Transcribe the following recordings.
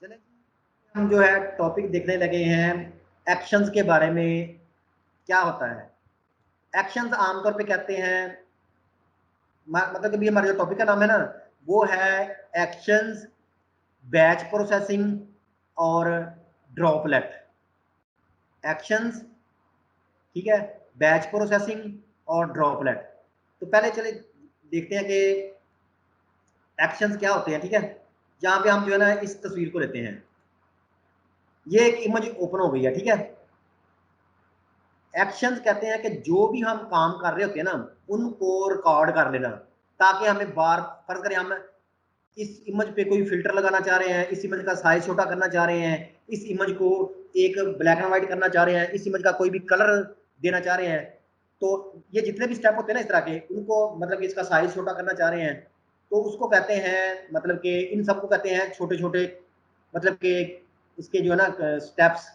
चले हम जो है टॉपिक देखने लगे हैं एक्शंस के बारे में। क्या होता है एक्शंस? आमतौर पे कहते हैं मतलब कि भी हमारा जो टॉपिक का नाम है ना, वो है एक्शंस, बैच प्रोसेसिंग और ड्रॉपलेट। एक्शंस, ठीक है, बैच प्रोसेसिंग और ड्रॉपलेट। तो पहले चले देखते हैं कि एक्शंस क्या होते हैं। ठीक है, यहाँ पे हम जो है ना इस तस्वीर को लेते हैं, ये एक इमेज ओपन हो गई है। ठीक है, एक्शंस कहते हैं कि जो भी हम काम कर रहे होते हैं ना, उनको रिकॉर्ड कर लेना, ताकि हमें बार फर्ज करें हम इस इमेज पे कोई फिल्टर लगाना चाह रहे हैं, इस इमेज का साइज छोटा करना चाह रहे हैं, इस इमेज को एक ब्लैक एंड व्हाइट करना चाह रहे हैं, इस इमेज का कोई भी कलर देना चाह रहे हैं, तो ये जितने भी स्टेप होते हैं ना इस तरह के, उनको मतलब कि इसका साइज छोटा करना चाह रहे हैं, तो उसको कहते हैं, मतलब कि इन सबको कहते हैं छोटे छोटे, मतलब कि इसके जो है ना स्टेप्स,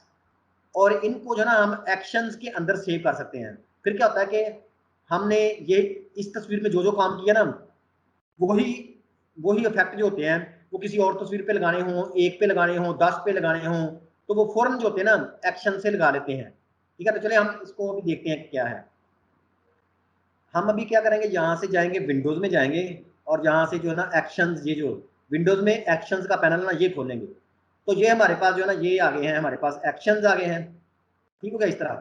और इनको जो है ना हम एक्शंस के अंदर सेव कर सकते हैं। फिर क्या होता है कि हमने ये इस तस्वीर में जो जो काम किया ना, वही वही इफेक्ट जो होते हैं वो किसी और तस्वीर पे लगाने हों, एक पे लगाने हों, 10 पे लगाने हों, तो वो फौरन जो होते हैं ना एक्शन से लगा लेते हैं। ठीक है, तो चले हम इसको अभी देखते हैं कि क्या है। हम अभी क्या करेंगे, यहाँ से जाएंगे, विंडोज में जाएंगे, और यहाँ से जो है ना एक्शन, ये जो विंडोज में एक्शन का पैनल ना ये खोलेंगे, तो ये हमारे पास जो है ना ये आ गए हैं, हमारे पास एक्शन आ गए हैं। ठीक हो गया इस तरह।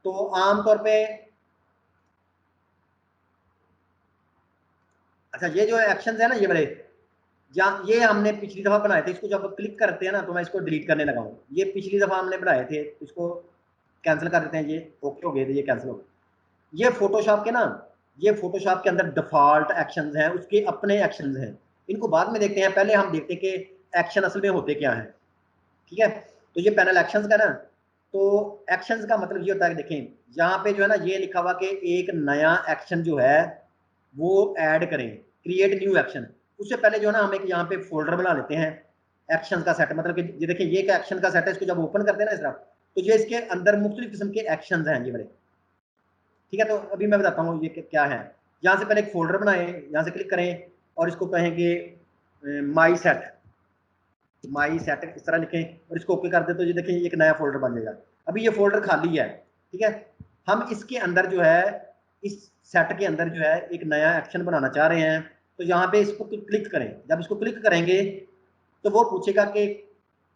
तो आमतौर पे, अच्छा ये जो एक्शन है ना ये वाले, जहाँ ये हमने पिछली दफा बनाए थे, इसको जब क्लिक करते हैं ना तो मैं इसको डिलीट करने लगा हूँ। ये पिछली दफा हमने बनाए थे, इसको कैंसिल कर देते हैं। ये ओके हो गए थे, ये कैंसिल हो गए। ये फोटोशॉप के ना, ये फोटोशॉप के अंदर डिफॉल्ट एक्शंस हैं, उसके अपने एक्शंस हैं। इनको बाद में देखते हैं, पहले हम देखते हैं कि एक्शन असल में होते क्या है। ठीक है, तो ये पैनल एक्शंस का ना, तो एक्शंस का मतलब ये होता है कि देखें, यहाँ पे जो है ना ये लिखा हुआ कि एक नया एक्शन जो है वो ऐड करें, क्रिएट न्यू एक्शन। उससे पहले जो है ना हम एक यहाँ पे फोल्डर बना लेते हैं, एक्शन का सेट, मतलब कि ये देखिए ये एक एक्शन का सेट है, इसको जब ओपन करते हैं ना इस तरह, तो ये इसके अंदर मुख्तलिफ किस्म के एक्शन हैं ये बड़े। ठीक है, तो अभी मैं बताता हूँ ये क्या है। यहाँ से पहले एक फोल्डर बनाए, यहाँ से क्लिक करें और इसको कहेंगे माई सेट। माई सेट इस तरह लिखें और इसको ओके कर दे, तो ये देखें एक नया फोल्डर बन जाएगा। अभी ये फोल्डर खाली है। ठीक है, हम इसके अंदर जो है, इस सेट के अंदर जो है एक नया एक्शन बनाना चाह रहे हैं, तो यहाँ पे इसको क्लिक करें। जब इसको क्लिक करेंगे तो वो पूछेगा कि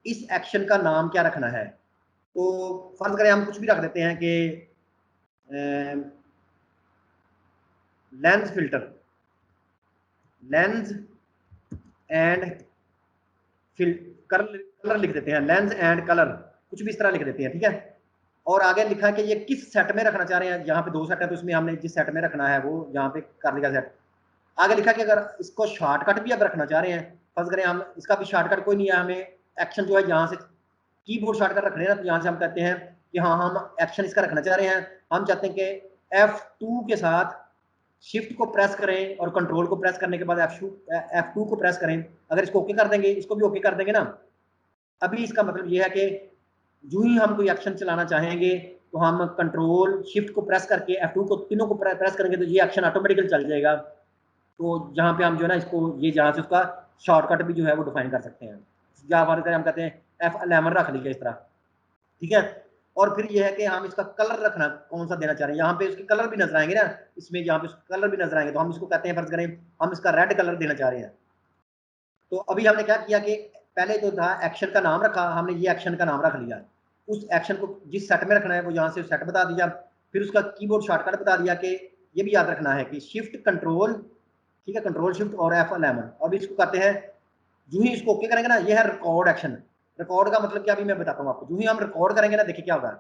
इस एक्शन का नाम क्या रखना है। तो फर्ज करें हम कुछ भी रख देते हैं कि lens filter, lens and fill colour, colour लिख देते हैं, लेंस एंड कलर, कुछ भी इस तरह लिख देते हैं। ठीक है, और आगे लिखा है कि ये किस सेट में रखना चाह रहे हैं। यहाँ पे दो सेट है, तो इसमें हमने जिस सेट में रखना है वो यहाँ पे कर लिया सेट। आगे लिखा कि अगर इसको शॉर्टकट भी अगर रखना चाह रहे हैं, फर्ज करें हम इसका भी शॉर्टकट कोई नहीं है, हमें एक्शन जो है यहाँ से कीबोर्ड शॉर्टकट रखने हैं, तो यहाँ से हम कहते हैं कि हाँ हम एक्शन इसका रखना चाह रहे हैं। हम चाहते हैं कि F2 के साथ शिफ्ट को प्रेस करें और कंट्रोल को प्रेस करने के बाद F2 को प्रेस करें। अगर इसको ओके कर देंगे, इसको भी ओके कर देंगे ना, अभी इसका मतलब ये है कि जो ही हम कोई एक्शन चलाना चाहेंगे, तो हम कंट्रोल शिफ्ट को प्रेस करके F2 को, तीनों को प्रेस करेंगे, तो ये एक्शन ऑटोमेटिकली चल जाएगा। तो जहाँ पे हम जो है ना इसको, ये जहाँ से उसका शॉर्टकट भी जो है वो डिफाइन कर सकते हैं। या हमारे हम कहते हैं F11 रख लीजिए इस तरह। ठीक है, और फिर ये है कि हम इसका कलर रखना कौन सा देना चाह रहे हैं। यहाँ पे उसके कलर भी नजर आएंगे ना, इसमें यहाँ पे कलर भी नजर आएंगे, तो हम इसको कहते हैं, फर्ज करें हम इसका रेड कलर देना चाह रहे हैं। तो अभी हमने क्या किया कि पहले जो था एक्शन का नाम रखा, हमने ये एक्शन का नाम रख लिया, उस एक्शन को जिस सेट में रखना है वो यहाँ से सेट बता दिया, फिर उसका कीबोर्ड शॉर्टकट बता दिया कि ये भी याद रखना है कि शिफ्ट कंट्रोल, ठीक है, कंट्रोल शिफ्ट और F11। अब इसको कहते हैं, जो ही इसको ओके करेंगे ना, ये है रिकॉर्ड एक्शन। रिकॉर्ड का मतलब क्या, अभी मैं बताता हूँ आपको। जो ही हम रिकॉर्ड करेंगे ना, देखिए क्या होगा।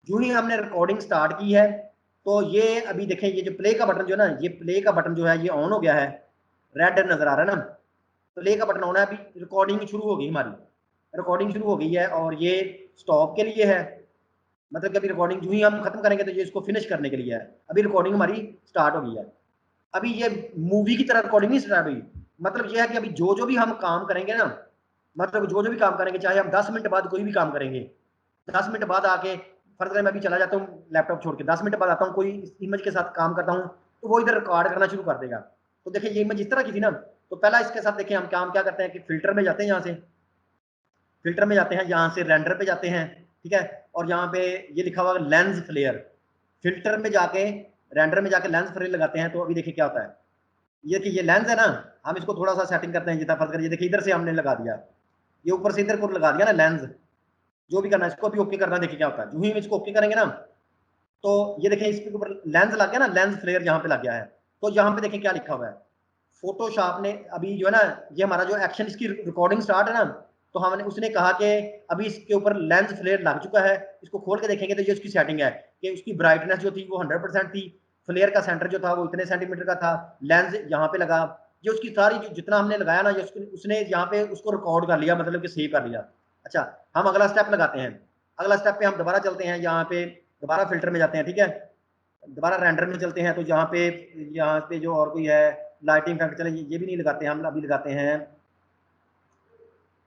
जो ही हमने रिकॉर्डिंग स्टार्ट की है, तो ये अभी देखें, ये जो प्ले का बटन जो है ना, ये प्ले का बटन जो है ये ऑन हो गया है, रेड नजर आ रहा है ना, प्ले का बटन ऑन है। अभी रिकॉर्डिंग शुरू हो गई, हमारी रिकॉर्डिंग शुरू हो गई है, और ये स्टॉप के लिए है, मतलब कि अभी रिकॉर्डिंग जो ही हम खत्म करेंगे तो ये इसको फिनिश करने के लिए है। अभी रिकॉर्डिंग हमारी स्टार्ट हो गई है। अभी ये मूवी की तरह रिकॉर्डिंग नहीं स्टार्ट हुई, मतलब ये है कि अभी जो जो भी हम काम करेंगे ना, मतलब जो जो भी काम करेंगे, चाहे हम 10 मिनट बाद कोई भी काम करेंगे, 10 मिनट बाद आके, फर्ज करें मैं अभी चला जाता हूँ लैपटॉप छोड़ के, 10 मिनट बाद आता हूँ, कोई इमेज के साथ काम करता हूँ, तो वो इधर रिकॉर्ड करना शुरू कर देगा। तो देखिए ये इमेज इस तरह की थी ना, तो पहला इसके साथ देखिए हम काम क्या करते हैं कि फिल्टर में जाते हैं, यहाँ से फिल्टर में जाते हैं, यहाँ से रेंडर पे जाते हैं, ठीक है, और यहाँ पे ये लिखा हुआ लेंस फ्लेयर, फिल्टर में जाके रेंडर में जाके लेंस फ्लेयर लगाते हैं। तो अभी देखिए क्या होता है, ये कि ये लेंस है ना, हम इसको थोड़ा सा सेटिंग करते हैं जितना फर्ज करिए, देखिए इधर से हमने लगा दिया, ये ऊपर से इधर को लगा दिया ना लेंस, जो भी करना है इसको भी ओके करना, देखिए क्या होता है, जो ही हम इसको ओके करेंगे ना, तो ये देखें इसके ऊपर लेंस लग गया ना, लेंस फ्लेयर यहाँ पे लग गया है। तो यहाँ पे देखें क्या लिखा हुआ है, फोटोशॉप ने अभी जो है ना, ये हमारा जो एक्शन इसकी रिकॉर्डिंग स्टार्ट है ना, तो हमने उसने कहा कि अभी इसके ऊपर लेंस फ्लेयर लग चुका है। इसको खोल के देखेंगे तो ये उसकी सेटिंग है कि उसकी ब्राइटनेस जो थी वो 100% थी, फ्लेयर का सेंटर जो था वो इतने सेंटीमीटर का था, लेंस यहाँ पे लगा, ये उसकी सारी जितना हमने लगाया ना, उसने यहाँ पे उसको रिकॉर्ड कर लिया, मतलब कि सेव कर लिया। अच्छा, हम अगला स्टेप लगाते हैं, अगला स्टेप पे हम दोबारा चलते हैं, यहाँ पे दोबारा फिल्टर में जाते हैं, ठीक है, दोबारा रेंडर में चलते हैं। तो यहाँ पे जो और कोई है लाइटिंग फैक्टर, चले ये भी नहीं लगाते हैं हम, अभी लगाते हैं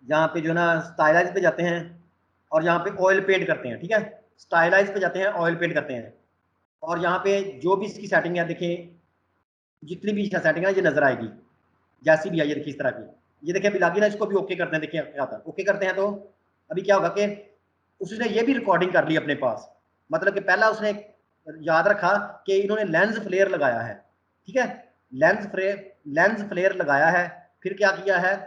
यहाँ पे जो ना स्टाइलाइज पे जाते हैं और यहाँ पे ऑयल पेंट करते हैं, ठीक है, स्टाइलाइज पे जाते हैं, ऑयल पेंट करते हैं, और यहाँ पे जो भी इसकी सेटिंग है देखें, जितनी भी सेटिंग है ये नजर आएगी, जैसी भी है ये देखिए इस तरह की, ये देखिए अभी लगी ना, इसको भी ओके करते हैं, देखिए क्या होता है, ओके करते हैं तो अभी क्या होगा कि उसने ये भी रिकॉर्डिंग कर ली अपने पास, मतलब कि पहला उसने याद रखा कि इन्होंने लेंस फ्लेयर लगाया है, ठीक है, लेंस फ्लेयर लगाया है, फिर क्या किया है,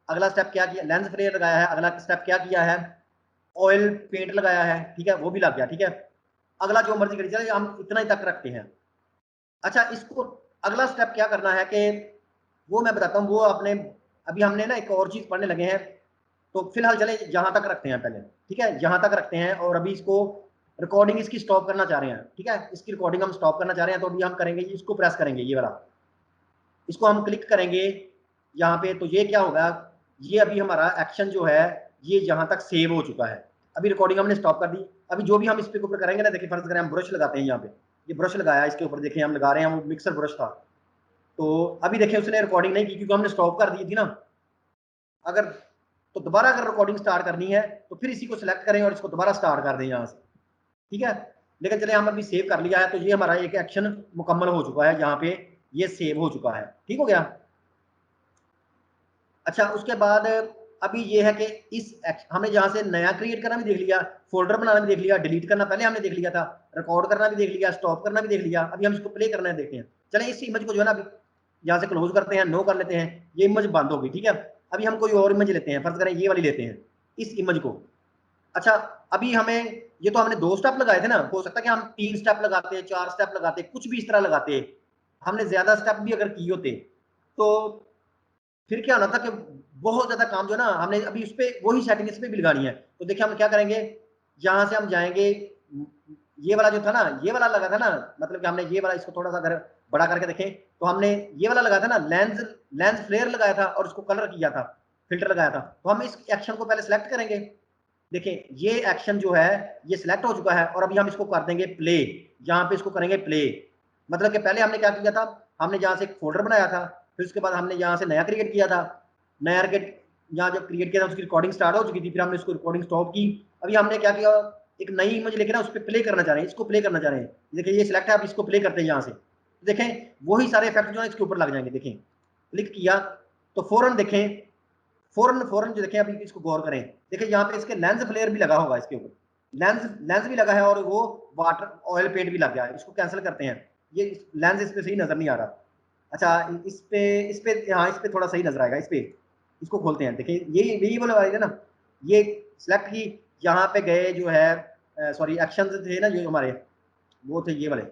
अगला स्टेप क्या किया, लेंस फ्लेयर लगाया है, अगला स्टेप क्या किया है, ऑयल पेंट लगाया है, ठीक है, वो भी लग गया, ठीक है, अगला जो मर्जी करिए, चलिए हम इतना ही तक रखते हैं। अच्छा, इसको अगला स्टेप क्या करना है कि वो मैं बताता हूँ, वो अपने अभी हमने ना एक और चीज पढ़ने लगे हैं, तो फिलहाल चले यहाँ तक रखते हैं पहले, ठीक है, यहाँ तक रखते हैं, और अभी इसको रिकॉर्डिंग इसकी स्टॉप करना चाह रहे हैं, ठीक है, इसकी रिकॉर्डिंग हम स्टॉप करना चाह रहे हैं, तो अभी हम करेंगे इसको प्रेस करेंगे, ये वाला, इसको हम क्लिक करेंगे यहाँ पे, तो ये क्या होगा, ये अभी हमारा एक्शन जो है ये यहाँ तक सेव हो चुका है। अभी रिकॉर्डिंग हमने स्टॉप कर दी, अभी जो भी हम इस पे ऊपर करेंगे ना, देखिए फर्ज करें हम ब्रश लगाते हैं यहाँ पे, ये ब्रश लगाया इसके ऊपर, देखिए हम लगा रहे हैं, वो मिक्सर ब्रश था, तो अभी देखिए उसने रिकॉर्डिंग नहीं की क्योंकि हमने स्टॉप कर दी थी ना। अगर तो दोबारा अगर रिकॉर्डिंग स्टार्ट करनी है तो फिर इसी को सिलेक्ट करें और इसको दोबारा स्टार्ट कर दें यहाँ से, ठीक है, लेकिन चले हम अभी सेव कर लिया है, तो ये हमारा एक एक्शन मुकम्मल हो चुका है, यहाँ पे ये सेव हो चुका है, ठीक हो गया। अच्छा, उसके बाद अभी ये है कि हमने यहाँ से नया क्रिएट करना भी देख लिया, फोल्डर बनाना भी देख लिया, डिलीट करना पहले हमने देख लिया था, रिकॉर्ड करना भी देख लिया, स्टॉप करना भी देख लिया, अभी हम इसको प्ले करना है, देखते हैं। चले इस इमेज को जो है ना अभी यहाँ से क्लोज करते हैं, नो कर लेते हैं, ये इमेज बंद होगी, ठीक है, अभी हम कोई और इमेज लेते हैं, फर्ज करें ये वाली लेते हैं, इस इमेज को। अच्छा, अभी हमें ये तो हमने 2 स्टेप लगाए थे ना, हो सकता है कि हम 3 स्टेप लगाते, 4 स्टेप लगाते, कुछ भी इस तरह लगाते, हमने ज्यादा स्टेप भी अगर किए होते तो फिर क्या होना था कि बहुत ज्यादा काम जो है ना, हमने अभी उस पे वही सेटिंग इस पे भी लगानी है। तो देखिए हम क्या करेंगे, यहाँ से हम जाएंगे, ये वाला जो था ना, ये वाला लगा था ना, मतलब कि हमने ये वाला, इसको थोड़ा सा अगर बड़ा करके देखें तो हमने ये वाला लगाया था ना, लेंस लेंस फ्लेयर लगाया था और उसको कलर किया था, फिल्टर लगाया था, तो हम इस एक्शन को पहले सेलेक्ट करेंगे। देखिए ये एक्शन जो है ये सिलेक्ट हो चुका है, और अभी हम इसको कर देंगे प्ले, यहाँ पे इसको करेंगे प्ले, मतलब कि पहले हमने क्या किया था, हमने जहाँ से एक फोल्डर बनाया था, फिर उसके बाद हमने यहाँ से नया क्रिएट किया था, नया क्रिएट यहाँ जब क्रिएट किया था उसकी रिकॉर्डिंग स्टार्ट हो चुकी थी, फिर हमने उसको रिकॉर्डिंग स्टॉप की, अभी हमने क्या किया, एक नई इमेज लेके ना उस पर प्ले करना चाह रहे हैं, इसको प्ले करना चाह रहे हैं, देखिए ये सिलेक्ट है, अब इसको प्ले करते हैं यहाँ से, देखें वही सारे इफेक्ट जो है इसके ऊपर लग जाएंगे, देखें क्लिक किया तो फौरन देखें, फौरन जो देखें, अभी इसको गौर करें, देखिए यहाँ पे इसके लेंस फ्लेयर भी लगा होगा, इसके ऊपर लेंस लेंस भी लगा है, और वो वाटर ऑयल पेंट भी लग गया है, इसको कैंसिल करते हैं, ये लेंस इस पे सही नजर नहीं आ रहा। अच्छा, इस पे हाँ, इस पे थोड़ा सही नजर आएगा, इस पे इसको खोलते हैं, देखिए यही बोले वाली है ना, ये सिलेक्ट की, यहाँ पे गए जो है सॉरी एक्शन थे ना जो हमारे, वो थे ये वाले,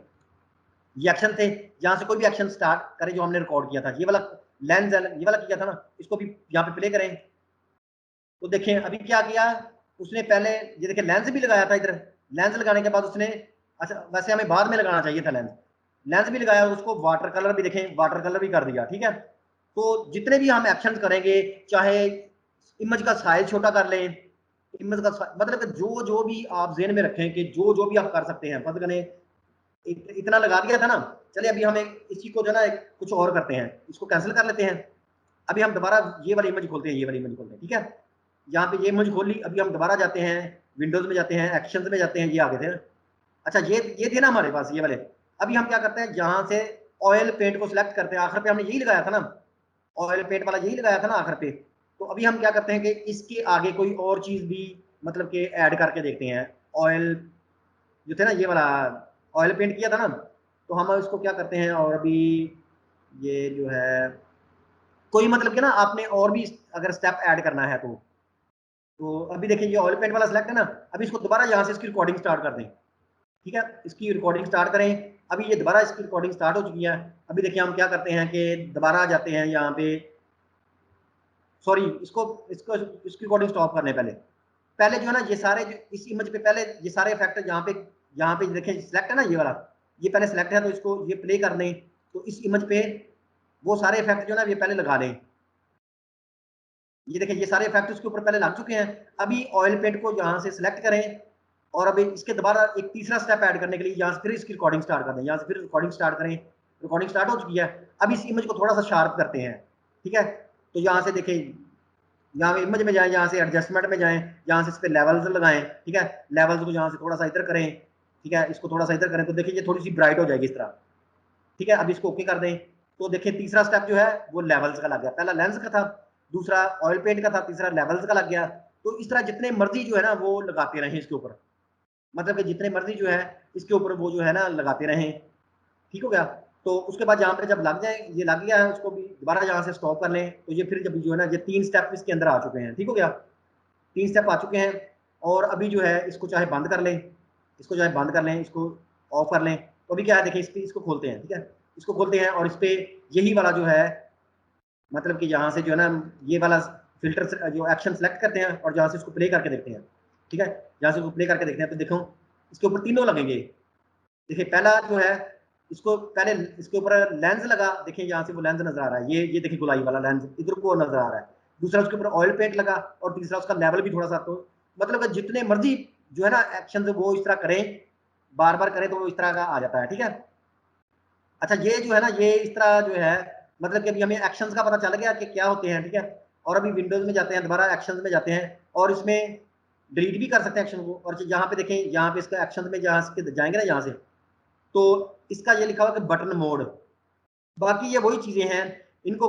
ये एक्शन थे, जहां से कोई भी एक्शन स्टार्ट करें जो हमने रिकॉर्ड किया था, ये वाला लेंस ये वाला किया था ना, इसको भी यहाँ पे प्ले करें, तो देखें अभी क्या किया उसने, पहले ये देखें लेंस भी लगाया था इधर, लेंस लगाने के बाद उसने, अच्छा वैसे हमें बाद में लगाना चाहिए था लेंस, लेंस भी लगाया, उसको वाटर कलर भी देखें, वाटर कलर भी कर दिया, ठीक है। तो जितने भी हम एक्शन करेंगे, चाहे इमेज का साइज छोटा कर लें, इमेज का मतलब कि जो भी आप जेहन में रखें कि जो भी आप कर सकते हैं, फर्ज करें इतना लगा दिया था ना, चलिए अभी हम इसी को जो ना कुछ और करते हैं, इसको कैंसिल कर लेते हैं, अभी हम दोबारा ये वाली इमेज खोलते हैं, ये वाली इमेज खोलते हैं, ठीक है, यहाँ पे ये इमेज खोल ली, अभी हम दोबारा जाते हैं, विंडोज में जाते हैं, एक्शंस में जाते हैं, ये आगे थे, अच्छा ये थे ना हमारे पास ये वाले, अभी हम क्या करते हैं, जहां से ऑयल पेंट को सिलेक्ट करते हैं, आखिर पे हमने यही लगाया था ना, ऑयल पेंट वाला यही लगाया था ना आखिर पे, तो अभी हम क्या करते हैं कि इसके आगे कोई और चीज भी मतलब कि ऐड करके देखते हैं। ऑयल जो थे ना, ये वाला ऑयल पेंट किया था ना, तो हम इसको क्या करते हैं, और अभी ये जो है कोई मतलब कि ना आपने और भी अगर स्टेप ऐड करना है तो अभी देखिए ये ऑयल पेंट वाला सिलेक्ट है ना, अभी इसको दोबारा यहाँ से इसकी रिकॉर्डिंग स्टार्ट कर दें। ठीक है, इसकी रिकॉर्डिंग स्टार्ट करें। अभी ये दोबारा इसकी रिकॉर्डिंग स्टार्ट हो चुकी है। अभी देखिए हम क्या करते हैं कि दोबारा जाते हैं यहाँ पे, सॉरी इसको इसको इसकी रिकॉर्डिंग स्टॉप करने पहले पहले जो है ना ये सारे जो इस इमेज पे पहले ये सारे इफेक्ट यहाँ पे देखें सिलेक्ट है ना ये वाला, ये पहले सिलेक्ट है तो इसको ये प्ले कर लें। तो इस इमेज पे वो सारे इफेक्ट जो है ना ये पहले लगा लें। ये देखिए ये सारे इफेक्ट उसके ऊपर पहले लग चुके हैं। अभी ऑयल पेंट को यहाँ से सिलेक्ट करें और अभी इसके दोबारा एक तीसरा स्टेप ऐड करने के लिए यहाँ से फिर इसकी रिकॉर्डिंग स्टार्ट कर दें। यहाँ से फिर रिकॉर्डिंग स्टार्ट करें, रिकॉर्डिंग स्टार्ट हो चुकी है। अब इस इमेज को थोड़ा सा शार्प करते हैं। ठीक है, तो यहाँ से देखें, यहाँ इमेज में जाएं, यहाँ से एडजस्टमेंट में जाएं, यहाँ से इस पर लेवल्स लगाएं। ठीक है, लेवल्स को यहाँ से थोड़ा सा इधर करें। ठीक है, इसको थोड़ा सा इधर करें तो देखिए ये थोड़ी सी ब्राइट हो जाएगी इस तरह। ठीक है, अब इसको ओके कर दें। तो देखिए तीसरा स्टेप जो है वो लेवल्स का लग गया, पहला लेंस का था, दूसरा ऑयल पेंट का था, तीसरा लेवल्स का लग गया। तो इस तरह जितने मर्जी जो है ना वो लगाते रहें इसके ऊपर, मतलब कि जितने मर्जी जो है इसके ऊपर वो जो है ना लगाते रहें। ठीक हो गया। तो उसके बाद यहाँ पे जब लग जाए, ये लग गया है, उसको भी दोबारा यहाँ से स्टॉप कर लें। तो ये फिर जब जो है ना ये 3 स्टेप इसके अंदर आ चुके हैं। ठीक हो गया, 3 स्टेप आ चुके हैं। और अभी जो है इसको चाहे बंद कर लें, इसको चाहे बंद कर लें, इसको ऑफ कर लें। तो अभी क्या है देखिए, इसको खोलते हैं। ठीक है, इसको खोलते हैं और इस पे यही वाला जो है मतलब कि यहाँ से जो है ना ये वाला फिल्टर जो एक्शन सेलेक्ट करते हैं और जहाँ से इसको प्ले करके देखते हैं। ठीक है, जहाँ से इसको प्ले करके देखते हैं तो देखो इसके ऊपर तीनों लगेंगे। देखिए पहला जो है इसको पहले इसके ऊपर लेंस लगा, देखिए यहाँ से वो लेंस नजर आ रहा है, ये देखिए गुलाई वाला लेंस इधर को नजर आ रहा है। दूसरा उसके ऊपर ऑयल पेंट लगा और तीसरा उसका लेवल भी थोड़ा सा, तो मतलब जितने मर्जी जो है ना एक्शन वो इस तरह करें, बार बार करें तो वो इस तरह का आ जाता है। ठीक है, अच्छा ये जो है ना ये इस तरह जो है मतलब कि अभी हमें एक्शंस का पता चल गया कि क्या होते हैं। ठीक है, और अभी विंडोज में जाते हैं, दोबारा एक्शंस में जाते हैं और इसमें डिलीट भी कर सकते हैं एक्शन को। और यहाँ पे देखें, यहाँ पे इसका एक्शन में जहाँ से जाएंगे ना यहाँ से, तो इसका ये लिखा हुआ कि बटन मोड। बाकी ये वही चीजें हैं, इनको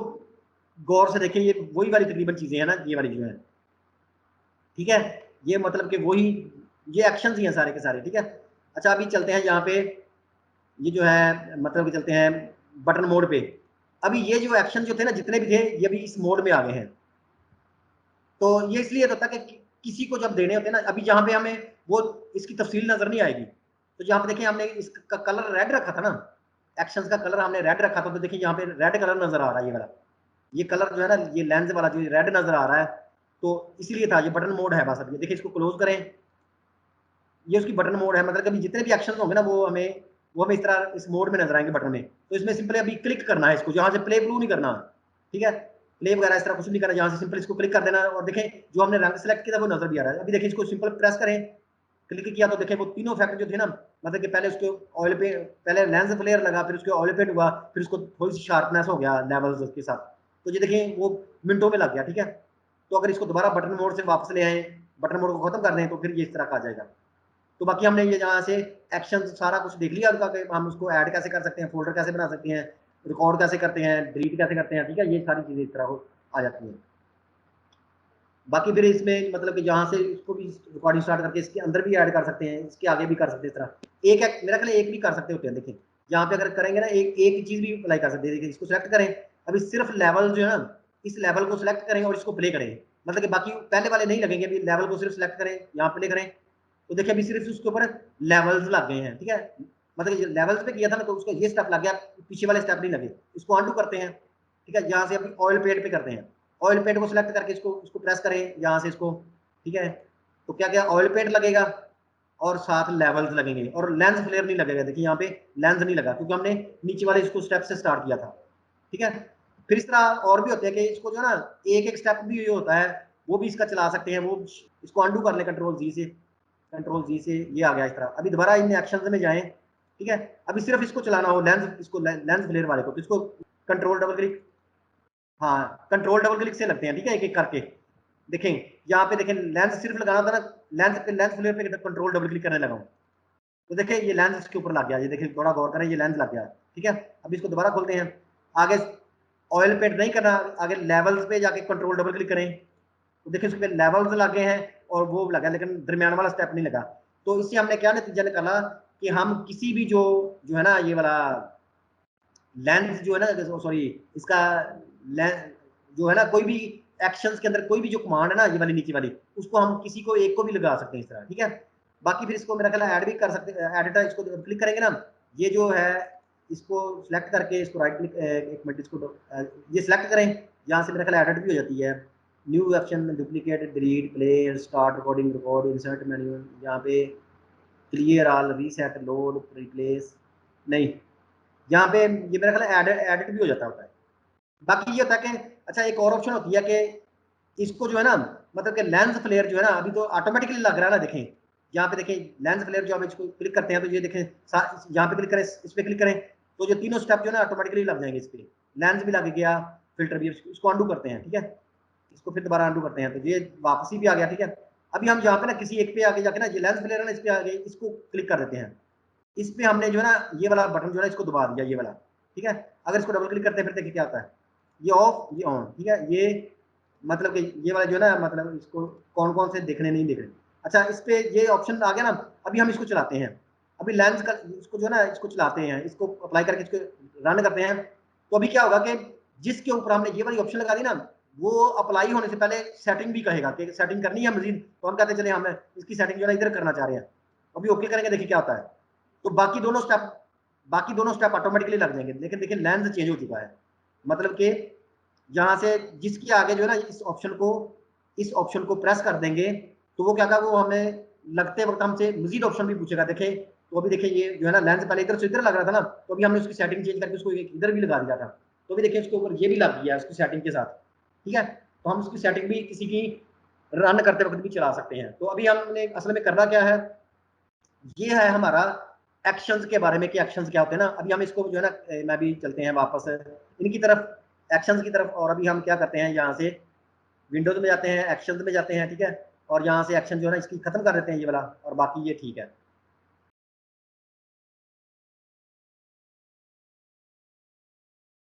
गौर से देखें, ये वही वाली तकरीबन चीजें हैं ना ये वाली जो है। ठीक है, ये मतलब कि वही ये एक्शन ही हैं सारे के सारे। ठीक है, अच्छा अभी चलते हैं यहाँ पे, ये जो है मतलब कि चलते हैं बटन मोड पे। अभी ये जो एक्शन जो थे ना जितने भी थे ये भी इस मोड में आ गए हैं। तो ये इसलिए होता है कि किसी को जब देने होते हैं ना, अभी जहाँ पे हमें वो इसकी तफसील नजर नहीं आएगी, तो जहाँ पे देखिए हमने इसका कलर रेड रखा था ना, एक्शंस का कलर हमने रेड रखा था, तो देखिए यहाँ पे रेड कलर नजर आ रहा है, ये वाला ये कलर जो है ना ये लेंस वाला जो रेड नजर आ रहा है, तो इसीलिए था। ये बटन मोड है बस। अब ये देखिए इसको क्लोज करें, ये उसकी बटन मोड है, मतलब कभी जितने भी एक्शन होंगे ना वो हमें इस तरह इस मोड में नजर आएंगे बटन में। तो इसमें सिंपली अभी क्लिक करना है इसको, जहां से प्ले ब्लू नहीं करना। ठीक है, प्ले वगैरह इस तरह कुछ नहीं करना, जहां से सिंपल इसको क्लिक कर देना और देखें जो हमने रंग सेलेक्ट किया था वो नजर भी आ रहा है। अभी देखिए इसको सिंपल प्रेस करें, क्लिक किया तो देखें वो तीनों इफेक्ट जो थे ना, मतलब कि पहले उसके ऑयल पे पहले लेंस फ्लेयर लगा, फिर उसके ऑयल पेंट हुआ, फिर उसको थोड़ी सी शार्पनेस हो गया लेवल्स के साथ, तो ये देखें वो मिनटों में लग गया। ठीक है, तो अगर इसको दोबारा बटन मोड से वापस ले आए, बटन मोड को खत्म कर दें, तो फिर ये इस तरह का आ जाएगा। तो बाकी हमने ये जहाँ से एक्शन सारा कुछ देख लिया उनका कि हम उसको ऐड कैसे कर सकते हैं, फोल्डर कैसे बना सकते हैं, रिकॉर्ड कैसे करते हैं, डिलीट कैसे करते हैं। ठीक है, ये सारी चीजें इस तरह हो आ जाती हैं। बाकी फिर इसमें मतलब कि जहाँ से इसको भी रिकॉर्डिंग स्टार्ट करके इसके अंदर भी ऐड कर सकते हैं, इसके आगे भी कर सकते हैं। इस तरह एक मेरा ख्याल एक भी कर सकते होते हैं। देखिए यहाँ पे अगर करेंगे ना एक चीज भी अप्लाई कर सकते हैं। देखिए इसको सिलेक्ट करें, अभी सिर्फ लेवल जो है ना इस लेवल को सिलेक्ट करें और इसको प्ले करें, मतलब कि बाकी पहले वाले नहीं लगेंगे। अभी लेवल को सिर्फ सिलेक्ट करें, यहाँ प्ले करें, तो देखिए अभी सिर्फ उसके ऊपर लेवल्स लग गए हैं। ठीक है, मतलब लेवल्स पे किया था ना तो उसका ये स्टेप लग गया, पीछे वाले स्टेप नहीं लगे। इसको अनडू करते हैं। ठीक है, यहाँ से अभी ऑयल पेंट पे करते हैं, ऑयल पेंट को सिलेक्ट करके इसको प्रेस करें यहाँ से इसको। ठीक है, तो क्या क्या ऑयल पेंट लगेगा और साथ लेवल्स लगेंगे और लेंस फ्लेयर नहीं लगेगा। देखिए यहाँ पे लेंस नहीं लगा क्योंकि हमने नीचे वाले इसको स्टेप से स्टार्ट किया था। ठीक है, फिर इस तरह और भी होते हैं कि इसको जो ना एक स्टेप भी ये होता है वो भी इसका चला सकते हैं। वो इसको अंडू कर ले कंट्रोल जी से, कंट्रोल जी से ये आ गया इस तरह। अभी दोबारा इन एक्शन में जाएं। ठीक है, अभी सिर्फ इसको चलाना हो लेंस, इसको लेंस फ्लेयर वाले को, तो इसको कंट्रोल डबल क्लिक, हाँ कंट्रोल डबल क्लिक से लगते हैं। ठीक है, एक एक करके देखें, यहाँ पे देखें लेंस सिर्फ लगाना था ना, लेंस फ्लेयर पे कंट्रोल डबल क्लिक करने लगा हूँ, तो देखिए ये लेंस इसके ऊपर लग गया। ये देखिए थोड़ा गौर करें, ये लेंस लग गया। ठीक है, अब इसको दोबारा खोलते हैं आगे। ऑयल पेंट नहीं करना, आगे लेवल्स पे जाके कंट्रोल डबल क्लिक करें तो देखिए उसके लेवल्स लगे हैं और वो लगा, लेकिन दरमियान वाला स्टेप नहीं लगा। तो इससे हमने क्या नतीजा निकाला कि हम किसी भी जो जो है ना ये वाला लेंस जो है ना, सॉरी इसका जो है ना कोई भी एक्शंस के अंदर कोई भी जो कमांड है ना ये वाली नीचे वाली, उसको हम किसी को एक को भी लगा सकते हैं इस तरह, ठीक है। बाकी फिर इसको मेरा ख्याल ऐड भी कर सकते हैं, एडिटर इसको क्लिक करेंगे ना, ये जो है इसको सिलेक्ट करके इसको राइट क्लिक, एक मिनट इसको ये सिलेक्ट करें, यहाँ से मेरा ख्याल एडिट भी हो जाती है। New option, duplicate, delete, play, start recording, record, insert menu, यहाँ पे clear all, reset, load, replace, नहीं, यहाँ पे ये मेरा ख्याल एडिट भी हो जाता होता है। बाकी ये होता है कि अच्छा एक और ऑप्शन होती है कि इसको जो है ना मतलब कि लेंस फ्लेयर जो है ना अभी तो ऑटोमेटिकली लग रहा है ना, देखें यहाँ पे देखें लेंस फ्लेयर जो आप इसको क्लिक करते हैं तो ये देखें यहाँ पे क्लिक करें, इस पे क्लिक करें तो जो तीनों स्टेप जो है ना ऑटोमेटिकली लग जाएंगे इस पे, लेंस भी लग गया, फिल्टर भी, इसको अंडू करते हैं, ठीक है, इसको फिर दोबारा अंडू करते हैं तो ये वापसी भी आ गया, ठीक है। अभी हम यहाँ पे ना किसी एक पे आगे जाके ना ये लेंस फ्लेयर है ना इस पे आगे इसको क्लिक कर देते हैं, इस पे हमने जो है ना ये वाला बटन जो है इसको दबा दिया, ये वाला, ठीक है। अगर इसको डबल क्लिक करते हैं फिर देखिए क्या होता है, ये ऑफ ये ऑन, ठीक है, ये मतलब कि ये वाला जो है ना मतलब इसको कौन कौन से देखने नहीं देख रहे। अच्छा इस पे ये ऑप्शन आ गया ना, अभी हम इसको चलाते हैं, अभी लेंस का इसको जो है ना इसको चलाते हैं, इसको अप्लाई करके इसको रन करते हैं तो अभी क्या होगा कि जिसके ऊपर हमने ये वाली ऑप्शन लगा दी ना वो अप्लाई होने से पहले सेटिंग भी कहेगा कि सेटिंग करनी है मजीद, तो हम कहते चले हम इसकी सेटिंग जो है इधर करना चाह रहे हैं, अभी ओके करेंगे, देखिए क्या होता है। तो बाकी दोनों स्टेप ऑटोमेटिकली लग जाएंगे, लेकिन देखिए लेंस चेंज हो चुका है, मतलब कि यहाँ से जिसकी आगे जो है ना इस ऑप्शन को प्रेस कर देंगे तो वो क्या था, वो हमें लगते वक्त हमसे मजीद ऑप्शन भी पूछेगा। देखें तो अभी देखिए ये जो है ना लेंस पहले इधर से इधर लग रहा था ना, तो अभी हमने उसकी सेटिंग चेंज करके उसको इधर भी लगा दिया था, तो अभी देखिए उसके ऊपर ये भी लग गया उसकी सेटिंग के साथ, ठीक है। तो हम उसकी सेटिंग भी किसी की रन करते वक्त भी चला सकते हैं। तो अभी हमने असल में करना क्या है, ये है हमारा एक्शंस के बारे में कि एक्शंस क्या होते हैं ना। अभी हम इसको जो है ना मैं भी चलते हैं वापस इनकी तरफ एक्शंस की तरफ, और अभी हम क्या करते हैं यहाँ से विंडोज में जाते हैं, एक्शंस में जाते हैं, ठीक है, और यहाँ से एक्शन जो है ना इसकी खत्म कर देते हैं ये वाला, और बाकी ये ठीक है।